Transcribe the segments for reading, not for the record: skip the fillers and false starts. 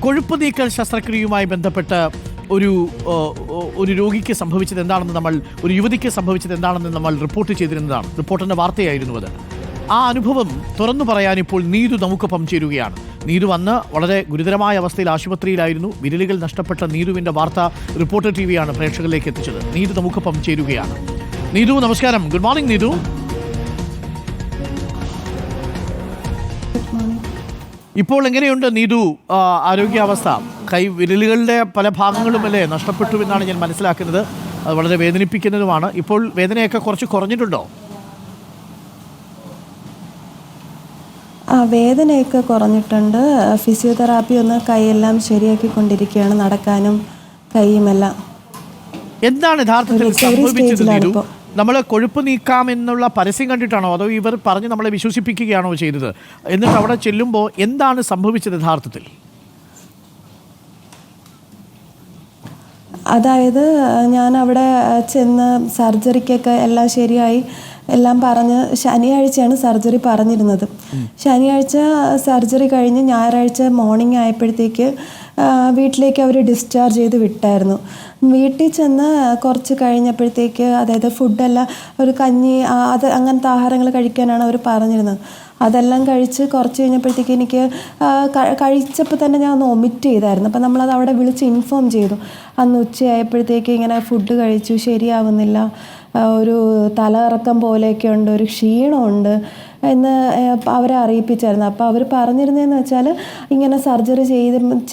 കൊഴുപ്പ് നീക്കൽ ശസ്ത്രക്രിയയുമായി ബന്ധപ്പെട്ട് ഒരു രോഗിക്ക് സംഭവിച്ചത് എന്താണെന്ന് ഒരു യുവതിക്ക് സംഭവിച്ചത് എന്താണെന്ന് നമ്മൾ റിപ്പോർട്ട് ചെയ്തിരുന്നതാണ്. റിപ്പോർട്ടിൻ്റെ വാർത്തയായിരുന്നു അത്. ആ അനുഭവം തുറന്നു പറയാൻ ഇപ്പോൾ നീതു നമുക്കൊപ്പം ചേരുകയാണ്. നീതു അന്ന് വളരെ ഗുരുതരമായ അവസ്ഥയിൽ ആശുപത്രിയിലായിരുന്നു. വിരലുകൾ നഷ്ടപ്പെട്ട നീതുവിൻ്റെ വാർത്ത റിപ്പോർട്ടർ ടിവിയാണ് പ്രേക്ഷകരിലേക്ക് എത്തിച്ചത്. നീതു നമുക്കൊപ്പം ചേരുകയാണ്. നീതു, നമസ്കാരം. Good morning Neethu. ഇപ്പോൾ എങ്ങനെയുണ്ട് നീതു ആരോഗ്യാവസ്ഥ? വിരലുകളുടെ പല ഭാഗങ്ങളുമല്ലേ നഷ്ടപ്പെട്ടു എന്നാണ് ഞാൻ മനസ്സിലാക്കുന്നത്. അത് വളരെ വേദനിപ്പിക്കുന്നതുമാണ്. ഇപ്പോൾ വേദനയൊക്കെ കുറച്ച് കുറഞ്ഞിട്ടുണ്ടോ? വേദനയൊക്കെ കുറഞ്ഞിട്ടുണ്ട്. ഫിസിയോതെറാപ്പി ഒന്ന് കൈയെല്ലാം ശരിയാക്കിക്കൊണ്ടിരിക്കുകയാണ്, നടക്കാനും കൈയുമെല്ലാം. എന്താണ് യഥാർത്ഥത്തിൽ സംഭവിച്ചത് നീതു? നമ്മൾ കൊഴുപ്പ് നീക്കാം എന്നുള്ള പരസ്യം കണ്ടിട്ടാണോ അതോ ഇവർ പറഞ്ഞ് നമ്മളെ വിശ്വസിപ്പിക്കുകയാണോ ചെയ്തത്? എന്നിട്ട് അവിടെ ചെല്ലുമ്പോൾ എന്താണ് സംഭവിച്ചത് യഥാർത്ഥത്തിൽ? അതായത് ഞാൻ അവിടെ ചെന്ന് സർജറിക്കൊക്കെ എല്ലാം ശരിയായി എല്ലാം പറഞ്ഞ് ശനിയാഴ്ചയാണ് സർജറി പറഞ്ഞിരുന്നത്. ശനിയാഴ്ച സർജറി കഴിഞ്ഞ് ഞായറാഴ്ച മോർണിംഗ് ആയപ്പോഴത്തേക്ക് വീട്ടിലേക്ക് അവർ ഡിസ്ചാർജ് ചെയ്ത് വിട്ടായിരുന്നു. വീട്ടിൽ ചെന്ന് കുറച്ച് കഴിഞ്ഞപ്പോഴത്തേക്ക്, അതായത് ഫുഡെല്ലാം ഒരു കഞ്ഞി അങ്ങനത്തെ ആഹാരങ്ങൾ കഴിക്കാനാണ് അവർ പറഞ്ഞിരുന്നത്. അതെല്ലാം കഴിച്ച് കുറച്ച് കഴിഞ്ഞപ്പോഴത്തേക്ക് എനിക്ക് കഴിച്ചപ്പോൾ തന്നെ ഞാൻ ഒന്ന് ഒമിറ്റ് ചെയ്തായിരുന്നു. അപ്പം നമ്മളത് അവിടെ വിളിച്ച് ഇൻഫോം ചെയ്തു. അന്ന് ഉച്ചയായപ്പോഴത്തേക്ക് ഇങ്ങനെ ഫുഡ് കഴിച്ചു, ശരിയാവുന്നില്ല, ഒരു തലകറക്കം പോലെയൊക്കെ ഉണ്ട്, ഒരു ക്ഷീണമുണ്ട് എന്ന് അവരെ അറിയിപ്പിച്ചായിരുന്നു. അപ്പോൾ അവർ പറഞ്ഞിരുന്നതെന്ന് വെച്ചാൽ ഇങ്ങനെ സർജറി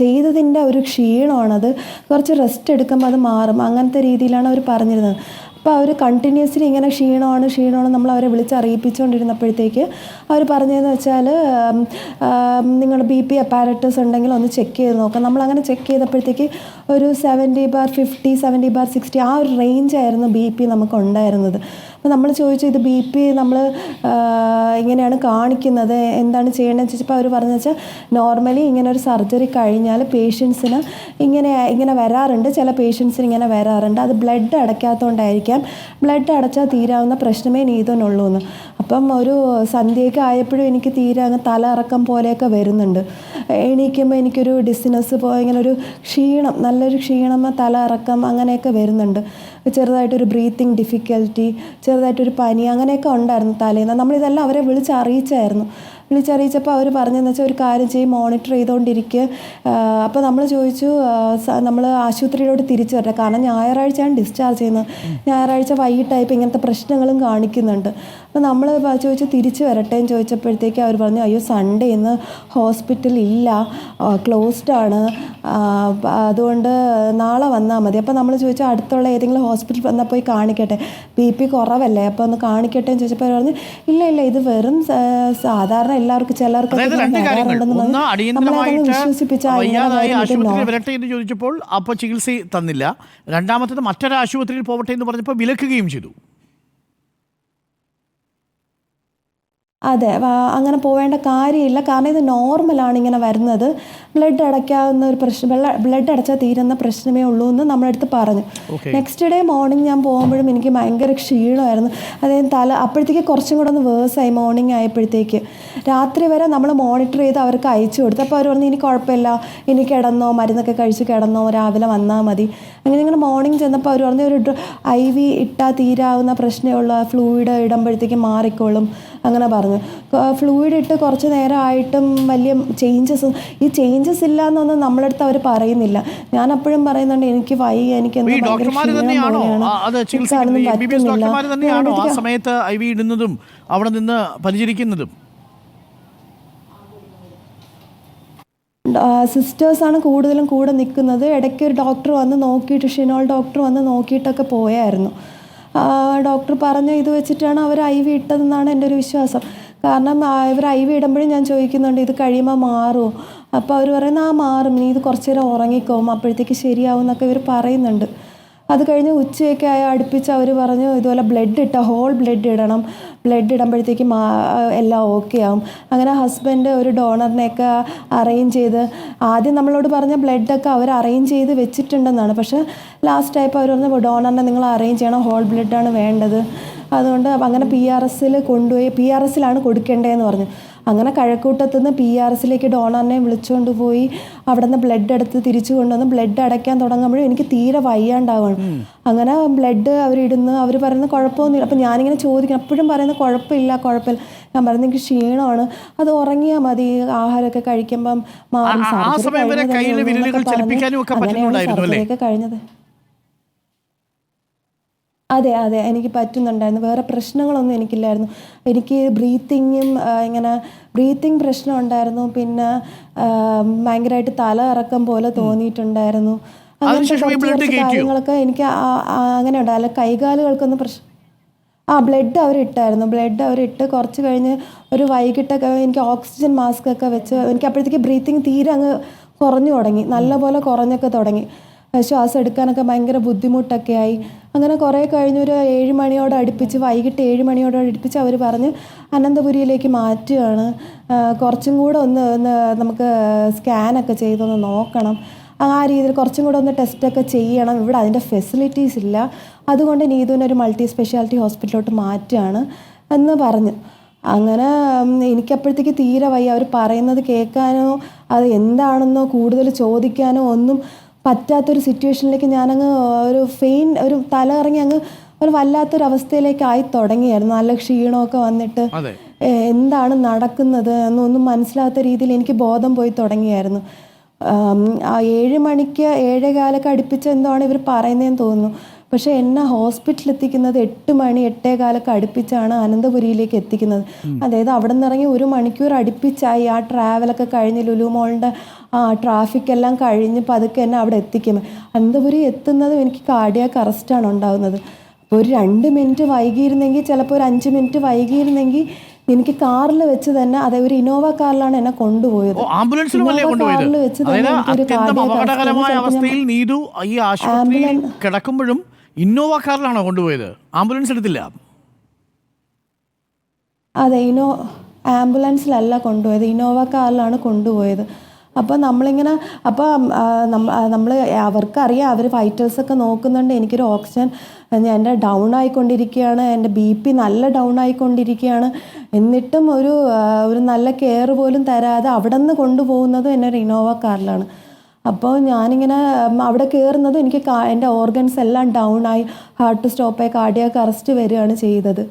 ചെയ്തതിൻ്റെ ഒരു ക്ഷീണമാണത്, കുറച്ച് റെസ്റ്റ് എടുക്കുമ്പോൾ അത് മാറും, അങ്ങനത്തെ രീതിയിലാണ് അവർ പറഞ്ഞിരുന്നത്. അപ്പോൾ അവർ കണ്ടിന്യൂസ്ലി ഇങ്ങനെ ക്ഷീണമാണ് നമ്മൾ അവരെ വിളിച്ച് അറിയിപ്പിച്ചുകൊണ്ടിരുന്നപ്പോഴത്തേക്ക് അവർ പറഞ്ഞതെന്ന് വെച്ചാൽ നിങ്ങൾ BP അപ്പാരറ്റസ് ഉണ്ടെങ്കിൽ ഒന്ന് ചെക്ക് ചെയ്ത് നോക്കാം. നമ്മളങ്ങനെ ചെക്ക് ചെയ്തപ്പോഴത്തേക്ക് ഒരു 70/50 70/60 ആ ഒരു റേഞ്ചായിരുന്നു BP നമുക്ക് ഉണ്ടായിരുന്നത്. അപ്പോൾ നമ്മൾ ചോദിച്ചു, ഇത് BP നമ്മൾ ഇങ്ങനെയാണ് കാണിക്കുന്നത്, എന്താണ് ചെയ്യേണ്ടതെന്ന് ചോദിച്ചപ്പോൾ അവർ പറഞ്ഞു വെച്ചാൽ നോർമലി ഇങ്ങനെ ഒരു സർജറി കഴിഞ്ഞാൽ പേഷ്യൻസിന് ഇങ്ങനെ വരാറുണ്ട്, ചില പേഷ്യൻസിന് ഇങ്ങനെ വരാറുണ്ട്. അത് ബ്ലഡ് അടയ്ക്കാത്തതുകൊണ്ടായിരിക്കാം, ബ്ലഡ് അടച്ചാൽ തീരാവുന്ന പ്രശ്നമേ നീതിനുള്ളൂ എന്ന്. അപ്പം ഒരു സന്ധ്യയൊക്കെ ആയപ്പോഴും എനിക്ക് തീരെ അങ്ങ് തലയിറക്കം പോലെയൊക്കെ വരുന്നുണ്ട്. എണീക്കുമ്പോൾ എനിക്കൊരു ഡിസിനസ് ഇങ്ങനെ ഒരു ക്ഷീണം, നല്ലൊരു ക്ഷീണം, തലയിറക്കം അങ്ങനെയൊക്കെ വരുന്നുണ്ട്. ചെറുതായിട്ടൊരു ബ്രീത്തിങ് ഡിഫിക്കൽറ്റി, ചെറുതായിട്ടൊരു പനി അങ്ങനെയൊക്കെ ഉണ്ടായിരുന്നു തലേന്ന്. നമ്മളിതെല്ലാം അവരെ വിളിച്ചറിയിച്ചപ്പോൾ അവർ പറഞ്ഞതെന്ന് വെച്ചാൽ ഒരു കാര്യം ചെയ്യും, മോണിറ്റർ ചെയ്തുകൊണ്ടിരിക്കുക. അപ്പോൾ നമ്മൾ ചോദിച്ചു, നമ്മൾ ആശുപത്രിയിലോട്ട് തിരിച്ചു വരട്ടെ, കാരണം ഞായറാഴ്ചയാണ് ഡിസ്ചാർജ് ചെയ്യുന്നത്, ഞായറാഴ്ച വൈകിട്ടായപ്പോൾ ഇങ്ങനത്തെ പ്രശ്നങ്ങളും കാണിക്കുന്നുണ്ട്. അപ്പോൾ നമ്മൾ ചോദിച്ചു തിരിച്ചു വരട്ടെ എന്ന് ചോദിച്ചപ്പോഴത്തേക്ക് അവർ പറഞ്ഞു, അയ്യോ സൺഡേ ഇന്ന് ഹോസ്പിറ്റൽ ഇല്ല, ക്ലോസ്ഡ് ആണ്, അതുകൊണ്ട് നാളെ വന്നാൽ മതി. അപ്പോൾ നമ്മൾ ചോദിച്ചു അടുത്തുള്ള ഏതെങ്കിലും ഹോസ്പിറ്റൽ വന്നാൽ പോയി കാണിക്കട്ടെ, BP കുറവല്ലേ, അപ്പോൾ ഒന്ന് കാണിക്കട്ടെ എന്ന് ചോദിച്ചപ്പോൾ അവർ പറഞ്ഞു ഇല്ല ഇത് വെറും സാധാരണ എല്ലാവർക്കും ചിലർക്കൊക്കെ ചോദിച്ചപ്പോൾ അപ്പോൾ ചികിത്സ തന്നില്ല. രണ്ടാമത്തേത് മറ്റൊരു ആശുപത്രിയിൽ പോവട്ടെ എന്ന് പറഞ്ഞപ്പോൾ വിലക്കുകയും ചെയ്തു. അതെ, അങ്ങനെ പോവേണ്ട കാര്യമില്ല, കാരണം ഇത് നോർമലാണ് ഇങ്ങനെ വരുന്നത്, ബ്ലഡ് അടയ്ക്കാവുന്ന ഒരു പ്രശ്നം, ബ്ലഡ് അടച്ചാൽ തീരുന്ന പ്രശ്നമേ ഉള്ളൂ എന്ന് നമ്മളടുത്ത് പറഞ്ഞു. നെക്സ്റ്റ് ഡേ മോർണിംഗ് ഞാൻ പോകുമ്പോഴും എനിക്ക് ഭയങ്കര ക്ഷീണമായിരുന്നു. അതായത് അപ്പോഴത്തേക്ക് കുറച്ചും കൂടെ ഒന്ന് വേഴ്സായി. മോർണിംഗ് ആയപ്പോഴത്തേക്ക് രാത്രി വരെ നമ്മൾ മോണിറ്റർ ചെയ്ത് അവർക്ക് അയച്ചു കൊടുത്തു. അപ്പോൾ അവർ പറഞ്ഞു ഇനി കുഴപ്പമില്ല, ഇനി കിടന്നോ, മരുന്നൊക്കെ കഴിച്ച് കിടന്നോ, രാവിലെ വന്നാൽ മതി. അങ്ങനെ മോർണിംഗ് ചെന്നപ്പോൾ അവർ പറഞ്ഞു ഒരു IV ഇട്ടാൽ തീരാവുന്ന പ്രശ്നമേ ഉള്ളൂ, ഫ്ലൂയിഡ് ഇടുമ്പോഴത്തേക്ക് മാറിക്കോളും അങ്ങനെ പറഞ്ഞു. ഫ്ലൂയിഡ് ഇട്ട് കുറച്ച് നേരമായിട്ടും വലിയ ഈ ചേഞ്ചസ് ഇല്ല എന്നൊന്നും നമ്മളടുത്ത് അവർ പറയുന്നില്ല. ഞാൻ അപ്പോഴും പറയുന്നുണ്ട് എനിക്ക് വയ്യ, എനിക്ക് അവിടെ നിന്ന് പരിചരിക്കുന്നതും സിസ്റ്റേഴ്സാണ് കൂടുതലും കൂടെ നിൽക്കുന്നത്. ഇടയ്ക്ക് ഒരു ഡോക്ടർ വന്ന് നോക്കിയിട്ട്, ഷിനോൾ ഡോക്ടർ വന്ന് നോക്കിയിട്ടൊക്കെ പോയായിരുന്നു. ഡോക്ടർ പറഞ്ഞ ഇത് വെച്ചിട്ടാണ് അവർ IV ഇട്ടതെന്നാണ് എൻ്റെ ഒരു വിശ്വാസം. കാരണം ഇവർ IV ഇടുമ്പോഴും ഞാൻ ചോദിക്കുന്നുണ്ട് ഇത് കഴിയുമ്പോൾ മാറുമോ, അപ്പോൾ അവർ പറയുന്നത് മാറും, നീ ഇത് കുറച്ച് നേരം ഉറങ്ങിക്കോവും, അപ്പോഴത്തേക്ക് ശരിയാവും എന്നൊക്കെ ഇവർ പറയുന്നുണ്ട്. അത് കഴിഞ്ഞ് ഉച്ചയൊക്കെ അടുപ്പിച്ച് അവർ പറഞ്ഞു ഇതുപോലെ ഹോൾ ബ്ലഡ് ഇടണം, ബ്ലഡ് ഇടുമ്പോഴത്തേക്കും എല്ലാം ഓക്കെ ആവും. അങ്ങനെ ഹസ്ബൻഡ് ഒരു ഡോണറിനെയൊക്കെ അറേഞ്ച് ചെയ്ത്, ആദ്യം നമ്മളോട് പറഞ്ഞ ബ്ലഡൊക്കെ അവർ അറേഞ്ച് ചെയ്ത് വെച്ചിട്ടുണ്ടെന്നാണ്. പക്ഷേ ലാസ്റ്റ് ആയപ്പോൾ അവർ പറഞ്ഞു ഡോണറിനെ നിങ്ങൾ അറേഞ്ച് ചെയ്യണം, ഹോൾ ബ്ലഡാണ് വേണ്ടത്, അതുകൊണ്ട് അങ്ങനെ PRSൽ കൊണ്ടുപോയി, PRSലാണ് കൊടുക്കേണ്ടതെന്ന് പറഞ്ഞു. അങ്ങനെ കഴക്കൂട്ടത്തു നിന്ന് PRSലേക്ക് ഡോണറിനെ വിളിച്ചുകൊണ്ട് പോയി അവിടെ നിന്ന് ബ്ലഡ് എടുത്ത് തിരിച്ചു കൊണ്ടുവന്ന് ബ്ലഡ് അടയ്ക്കാൻ തുടങ്ങുമ്പോഴും എനിക്ക് തീരെ വയ്യാണ്ടാവുകയാണ്. അങ്ങനെ ബ്ലഡ് അവരിടുന്നു, അവർ പറയുന്നത് കുഴപ്പമൊന്നുമില്ല. അപ്പം ഞാനിങ്ങനെ ചോദിക്കണം, എപ്പോഴും പറയുന്നത് കുഴപ്പമില്ല. ഞാൻ പറയുന്നത് എനിക്ക് ക്ഷീണമാണ്, അത് ഉറങ്ങിയാൽ മതി, ആഹാരമൊക്കെ കഴിക്കുമ്പം മാറും. സർജറിയൊക്കെ കഴിഞ്ഞത്. അതെ, എനിക്ക് പറ്റുന്നുണ്ടായിരുന്നു. വേറെ പ്രശ്നങ്ങളൊന്നും എനിക്കില്ലായിരുന്നു. എനിക്ക് ബ്രീത്തിങ് പ്രശ്നം ഉണ്ടായിരുന്നു. പിന്നെ ഭയങ്കരമായിട്ട് തല ഇറക്കം പോലെ തോന്നിയിട്ടുണ്ടായിരുന്നു. അങ്ങനത്തെ കുറച്ച് കാര്യങ്ങളൊക്കെ എനിക്ക് അങ്ങനെ ഉണ്ടായില്ല. കൈകാലുകൾക്കൊന്നും ബ്ലഡ് അവരിട്ട് കുറച്ച് കഴിഞ്ഞ് ഒരു വൈകിട്ടൊക്കെ എനിക്ക് ഓക്സിജൻ മാസ്ക് ഒക്കെ വെച്ച് എനിക്ക് അപ്പോഴത്തേക്ക് ബ്രീത്തിങ് തീരെ അങ്ങ് കുറഞ്ഞു തുടങ്ങി, നല്ലപോലെ കുറഞ്ഞൊക്കെ തുടങ്ങി. ശ്വാസം എടുക്കാനൊക്കെ ഭയങ്കര ബുദ്ധിമുട്ടൊക്കെ ആയി. അങ്ങനെ കുറേ കഴിഞ്ഞൊരു 7 മണിയോട് അടുപ്പിച്ച്, വൈകിട്ട് 7 മണിയോട് അടുപ്പിച്ച് അവർ പറഞ്ഞ് അനന്തപുരിയിലേക്ക് മാറ്റുകയാണ്, കുറച്ചും കൂടെ ഒന്ന് നമുക്ക് സ്കാനൊക്കെ ചെയ്തൊന്ന് നോക്കണം, ആ രീതിയിൽ കുറച്ചും കൂടെ ഒന്ന് ടെസ്റ്റൊക്കെ ചെയ്യണം, ഇവിടെ അതിൻ്റെ ഫെസിലിറ്റീസ് ഇല്ല, അതുകൊണ്ട് നീതുവിനൊരു മൾട്ടി സ്പെഷ്യാലിറ്റി ഹോസ്പിറ്റലിലോട്ട് മാറ്റുകയാണ് എന്ന് പറഞ്ഞു. അങ്ങനെ എനിക്കപ്പോഴത്തേക്ക് തീരെ വയ്യ. അവർ പറയുന്നത് കേൾക്കാനോ അത് എന്താണെന്നോ കൂടുതൽ ചോദിക്കാനോ ഒന്നും പറ്റാത്തൊരു സിറ്റുവേഷനിലേക്ക് ഞാനങ്ങ് ഒരു തല ഇറങ്ങി അങ്ങ് ഒരു വല്ലാത്തൊരവസ്ഥയിലേക്ക് ആയി തുടങ്ങിയായിരുന്നു. നല്ല ക്ഷീണമൊക്കെ വന്നിട്ട് എന്താണ് നടക്കുന്നത് എന്നൊന്നും മനസ്സിലാത്ത രീതിയിൽ എനിക്ക് ബോധം പോയി തുടങ്ങിയായിരുന്നു. 7 മണിക്ക് 7:15 അടുപ്പിച്ച് എന്താണ് ഇവർ പറയുന്നതെന്ന് തോന്നുന്നു. പക്ഷേ എന്നെ ഹോസ്പിറ്റലിൽ എത്തിക്കുന്നത് 8 മണി 8:15 അടുപ്പിച്ചാണ് അനന്തപുരിയിലേക്ക് എത്തിക്കുന്നത്. അതായത് അവിടെ നിന്ന് ഇറങ്ങി 1 മണിക്കൂർ അടുപ്പിച്ചായി. ആ ട്രാവലൊക്കെ കഴിഞ്ഞ് ലുലു മോളിൻ്റെ ട്രാഫിക് എല്ലാം കഴിഞ്ഞ് പതുക്കെ എന്നെ അവിടെ എത്തിക്കും. അനന്തപുരി എത്തുന്നതും എനിക്ക് കാർഡിയാക് അറസ്റ്റാണ് ഉണ്ടാകുന്നത്. അപ്പോൾ ഒരു 2 മിനിറ്റ് വൈകിയിരുന്നെങ്കിൽ, ചിലപ്പോൾ ഒരു 5 മിനിറ്റ് വൈകിയിരുന്നെങ്കിൽ എനിക്ക് കാറിൽ വെച്ച് തന്നെ, അതായത് ഒരു ഇന്നോവ കാറിലാണ് എന്നെ കൊണ്ടുപോയത്. കാറിൽ വെച്ച് തന്നെ കിടക്കുമ്പോഴും ഇന്നോവ കാറിലാണോ കൊണ്ടുപോയത്? ആംബുലൻസ് എടുത്തില്ല? അതെ, ആംബുലൻസിലല്ല കൊണ്ടുപോയത്, ഇന്നോവ കാറിലാണ് കൊണ്ടുപോയത്. അപ്പോൾ അവർക്കറിയാം, അവർ വൈറ്റൽസൊക്കെ നോക്കുന്നുണ്ട്. എനിക്കൊരു ഓക്സിജൻ എൻ്റെ ഡൗൺ ആയിക്കൊണ്ടിരിക്കുകയാണ്, എൻ്റെ BP നല്ല ഡൗൺ ആയിക്കൊണ്ടിരിക്കുകയാണ്. എന്നിട്ടും ഒരു നല്ല കെയർ പോലും തരാതെ അവിടെ നിന്ന് കൊണ്ടുപോകുന്നതും എന്നെ ഒരു ഇന്നോവ കാറിലാണ്. അപ്പോൾ ഞാനിങ്ങനെ അവിടെ കയറുന്നതും എനിക്ക് എൻ്റെ ഓർഗൻസ് എല്ലാം ഡൗൺ ആയി, ഹാർട്ട് സ്റ്റോപ്പായി, കാർഡിയാക് അറസ്റ്റ് വരികയാണ് ചെയ്തത്.